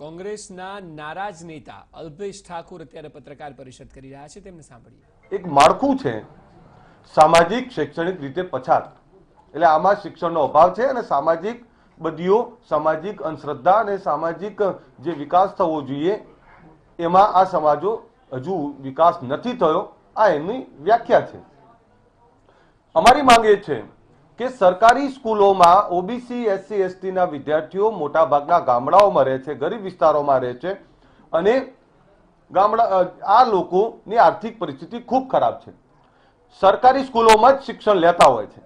કોંગ્રેસના નારાજ નેતા અલ્પેશ ઠાકોર અત્યારે પત્રકાર પરિષદ કરી રહ્યા છે, તેમને સાંભળીએ। એક માળખું છે સામાજિક શૈક્ષણિક રીતે પછાત, એટલે આમાં શિક્ષણનો અભાવ છે અને સામાજિક બદીઓ, સામાજિક અંધશ્રદ્ધા અને સામાજિક જે વિકાસ થવો જોઈએ એમાં આ સમાજો હજુ વિકાસ નથી થયો, આ એમની વ્યાખ્યા છે। અમારી માંગ એ છે કે સરકારી સ્કૂલોમાં ઓબીસી એસસી એસટી ના વિદ્યાર્થીઓ મોટા ભાગના ગામડાઓમાં રહે છે, ગરીબ વિસ્તારોમાં રહે છે અને આ લોકોની આર્થિક પરિસ્થિતિ ખૂબ ખરાબ છે। સરકારી સ્કૂલોમાં જ શિક્ષણ લેતા હોય છે,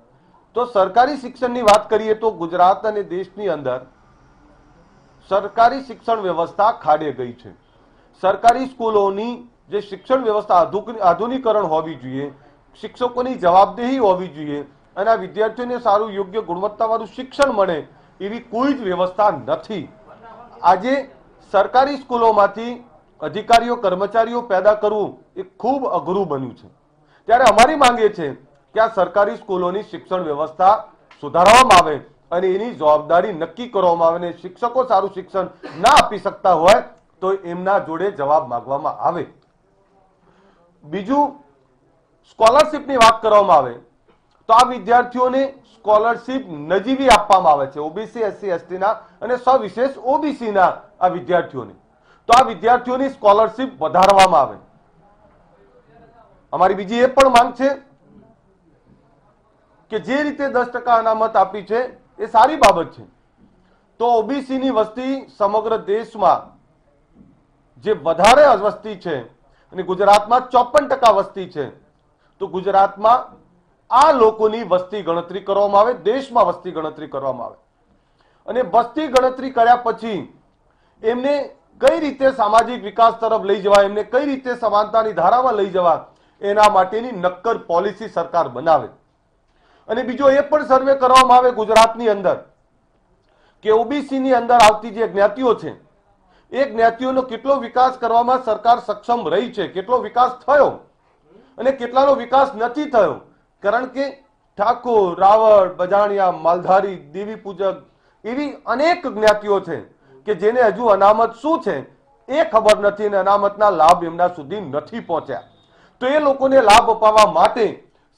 તો સરકારી શિક્ષણની વાત કરીએ તો ગુજરાત અને દેશની અંદર સરકારી શિક્ષણ વ્યવસ્થા ખાડે ગઈ છે। સરકારી સ્કૂલોની જે શિક્ષણ વ્યવસ્થા આધુનિકરણ હોવી જોઈએ, શિક્ષકોની જવાબદેહી હોવી જોઈએ અને આ વિદ્યાર્થીઓને સારું યોગ્ય ગુણવત્તાવાળું શિક્ષણ મળે એવી કોઈ જ વ્યવસ્થા નથી। આજે સરકારી સ્કૂલોમાંથી અધિકારીઓ કર્મચારીઓ પેદા કરવું એ ખૂબ અઘરું બન્યું છે, ત્યારે અમારી માંગ એ છે કે આ સરકારી સ્કૂલોની શિક્ષણ વ્યવસ્થા સુધારવામાં આવે અને એની જવાબદારી નક્કી કરવામાં આવે અને શિક્ષકો સારું શિક્ષણ ના આપી શકતા હોય તો એમના જોડે જવાબ માંગવામાં આવે। બીજું, સ્કોલરશિપની વાત કરવામાં આવે તો આ વિદ્યાર્થીઓને સ્કોલરશિપ નજીવી આપવામાં આવે છે, ઓબીસી એસસી એસટી ના અને સવિશેષ ઓબીસી ના આ વિદ્યાર્થીઓને, તો આ વિદ્યાર્થીઓની સ્કોલરશિપ વધારવામાં આવે। અમારી બીજી એ પણ માંગ છે કે જે રીતે 10% અનામત આપી છે એ સારી બાબત છે, તો ઓબીસી ની વસ્તી સમગ્ર દેશમાં જે વધારે વસ્તી છે અને ગુજરાતમાં 54% વસ્તી છે, તો ગુજરાતમાં આ લોકોની વસ્તી ગણતરી કરવામાં આવે, દેશમાં વસ્તી ગણતરી કરવામાં આવે અને વસ્તી ગણતરી કર્યા પછી એમને કઈ રીતે સામાજિક વિકાસ તરફ લઈ જવા, એમને કઈ રીતે સમાનતાની ધારામાં લઈ જવા, એના માટેની નક્કર પોલિસી સરકાર બનાવે। અને બીજો એ પણ સર્વે કરવામાં આવે ગુજરાતની અંદર કે ઓબીસી ની અંદર આવતી જે જ્ઞાતિઓ છે એ જ્ઞાતિઓનો કેટલો વિકાસ કરવામાં સરકાર સક્ષમ રહી છે, કેટલો વિકાસ થયો અને કેટલાનો વિકાસ નથી થયો, કારણ કે ઠાકોર, રાવળ, બજાણિયા, માલધારી, દેવી પૂજક એવી અનેક જ્ઞાતિઓ છે કે જેને હજુ અનામત શું છે એ ખબર નથી અને અનામતના લાભ એમના સુધી નથી પહોંચ્યા, તો એ લોકોને લાભ અપાવવા માટે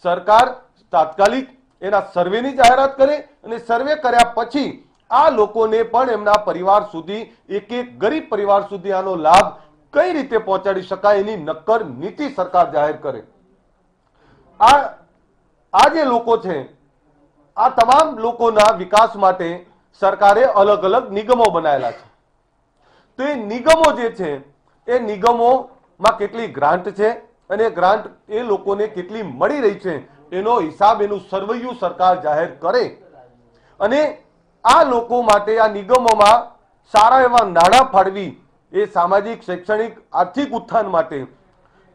સરકાર તાત્કાલિક એના સર્વેની જાહેરાત કરે અને સર્વે કર્યા પછી આ લોકોને પણ એમના પરિવાર સુધી, એક એક ગરીબ પરિવાર સુધી આનો લાભ કઈ રીતે પહોંચાડી શકાય એની નક્કર નીતિ સરકાર જાહેર કરે। આ જે લોકો છે આ તમામ લોકોના વિકાસ માટે સરકારે અલગ અલગ નિગમો બનાવેલા છે, તો એ નિગમો જે છે એ નિગમોમાં કેટલી ગ્રાન્ટ છે અને ગ્રાન્ટ એ લોકોને કેટલી મળી રહી છે એનો હિસાબ, એનું સર્વૈયું સરકાર જાહેર કરે અને આ લોકો માટે આ નિગમોમાં સારા એવા નાણાં ફાળવી એ સામાજિક શૈક્ષણિક આર્થિક ઉત્થાન માટે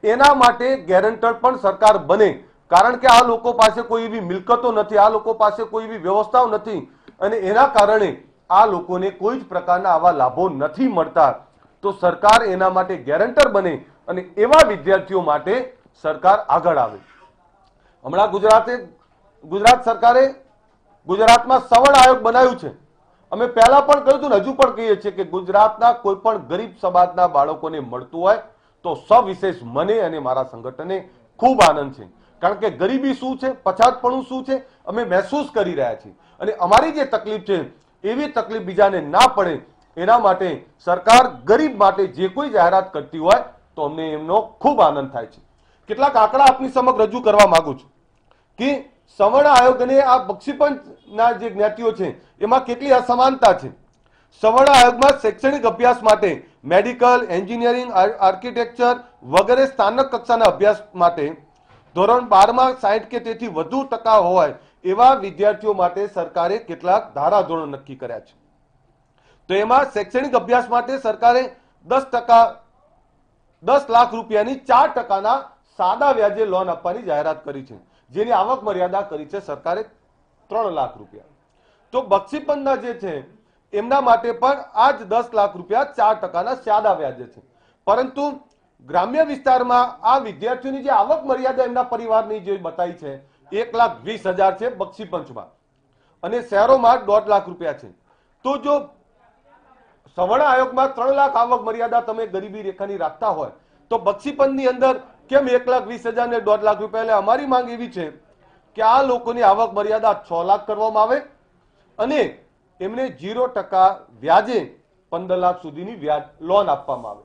એના માટે ગેરંટર પણ સરકાર બને, કારણ કે આ લોકો પાસે કોઈ એવી મિલકતો નથી, આ લોકો પાસે કોઈ એવી વ્યવસ્થાઓ નથી અને એના કારણે આ લોકોને કોઈ જ પ્રકારના આવા લાભો નથી મળતા, તો સરકાર એના માટે ગેરંટર બને અને એવા વિદ્યાર્થીઓ માટે સરકાર આગળ આવે। હમણાં ગુજરાત સરકારે ગુજરાતમાં સવર્ણ આયોગ બનાવ્યું છે। અમે પહેલા પણ કહ્યું હતું ને હજુ પણ કહીએ છીએ કે ગુજરાતના કોઈ પણ ગરીબ સમાજના બાળકોને મળતું હોય તો સવિશેષ મને અને મારા સંગઠને ખૂબ આનંદ છે, કારણ કે ગરીબી શું છે, પછાતપણું શું છે અમે મહેસૂસ કરી રહ્યા છીએ અને અમારી જે તકલીફ છે એવી તકલીફ બીજાને ના પડે એના માટે સરકાર ગરીબ માટે જે કોઈ જાહેરાત કરતી હોય તો અમને એમનો ખૂબ આનંદ થાય છે। કેટલાક આંકડા આપની સમક્ષ રજૂ કરવા માંગુ છું કે સવર્ણ આયોગ અને આ બક્ષીપંચના જે જ્ઞાતિઓ છે એમાં કેટલી અસમાનતા છે। સવર્ણ આયોગમાં શૈક્ષણિક અભ્યાસ માટે મેડિકલ, એન્જિનિયરિંગ, આર્કિટેક્ચર વગેરે સ્થાનક કક્ષાના અભ્યાસ માટે ધોરણ 12માં 60 કે તેથી વધુ ટકા હોય એવા વિદ્યાર્થીઓ માટે સરકારે કેટલાક ધારાધોરણો નક્કી કર્યા છે, તો એમાં શૈક્ષણિક અભ્યાસ માટે સરકારે 10 લાખ રૂપિયાની 4%ના સાદા વ્યાજે લોન આપવાની જાહેરાત કરી છે, જેની આવક મર્યાદા કરી છે સરકારે 3 લાખ રૂપિયા। તો બક્ષીપંચના જે છે એમના માટે પણ આ જ 10 લાખ રૂપિયા 4%ના સાદા વ્યાજે છે, પરંતુ ગ્રામ્ય વિસ્તારમાં આ વિદ્યાર્થીઓની જે આવક મર્યાદા એમના પરિવારની જે બતાવી છે 1,20,000 છે બક્ષીપંચમાં અને શહેરોમાં 1.5 લાખ રૂપિયા છે। તો જો સવર્ણ આયોગમાં 3 લાખ આવક મર્યાદા તમે ગરીબી રેખાની રાખતા હોય તો બક્ષીપંચની અંદર કેમ 1,20,000 ને 1.5 લાખ રૂપિયા? એટલે અમારી માંગ એવી છે કે આ લોકોની આવક મર્યાદા 6 લાખ કરવામાં આવે અને એમને 0% વ્યાજે 15 લાખ સુધીની વ્યાજ લોન આપવામાં આવે.